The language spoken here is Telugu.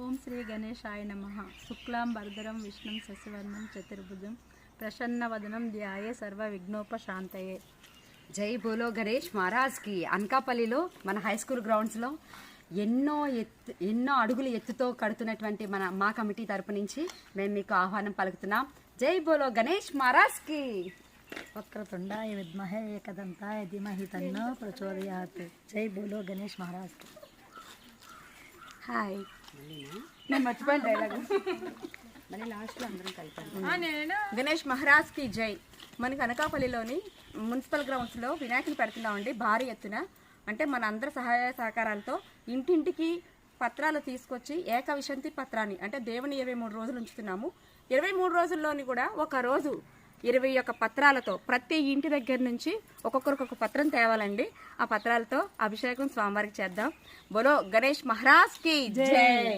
ఓం శ్రీ గణేశాయ నమః. శుక్లాం భరధరం విష్ణుం శశివర్ణం చతుర్భుజం ప్రసన్నవదనం ధ్యాయే సర్వ విఘ్నోపశాంతయే. జై బోలో గణేష్ మహారాజ్కి. అనకాపల్లిలో మన హై స్కూల్ గ్రౌండ్స్లో ఎన్నో అడుగులు ఎత్తుతో కడుతున్నటువంటి మా కమిటీ తరపు నుంచి మేము మీకు ఆహ్వానం పలుకుతున్నాం. జై బోలో గణేష్ మహారాజ్కి. వక్రతుండాయ విద్మహే ఏకదంతాయ ధీమహి తన్నో ప్రచోదయాత్. జై బోలో గణేష్ మహారాజ్. హాయ్, నేను మర్చిపోయిన డైలాగ్ మళ్ళీ లాస్ట్లో అందరం కలిపాను. గణేష్ మహారాజ్కి జై. మనకి అనకాపల్లిలోని మున్సిపల్ గ్రౌండ్స్లో వినాయకుని పెడుతున్నామండి భారీ ఎత్తున. అంటే మన అందరి సహాయ సహకారాలతో ఇంటింటికి పత్రాలు తీసుకొచ్చి ఏకవిశంతి పత్రాన్ని అంటే దేవుని 23 రోజులు ఉంచుతున్నాము. 23 రోజుల్లోని కూడా ఒక రోజు 21 పత్రాలతో ప్రతి ఇంటి దగ్గర నుంచి ఒక్కొక్కరికి ఒక పత్రం తేవాలండి. ఆ పత్రాలతో అభిషేకం స్వామివారికి చేద్దాం. బోలో గణేష్ మహారాజ్ కి జై.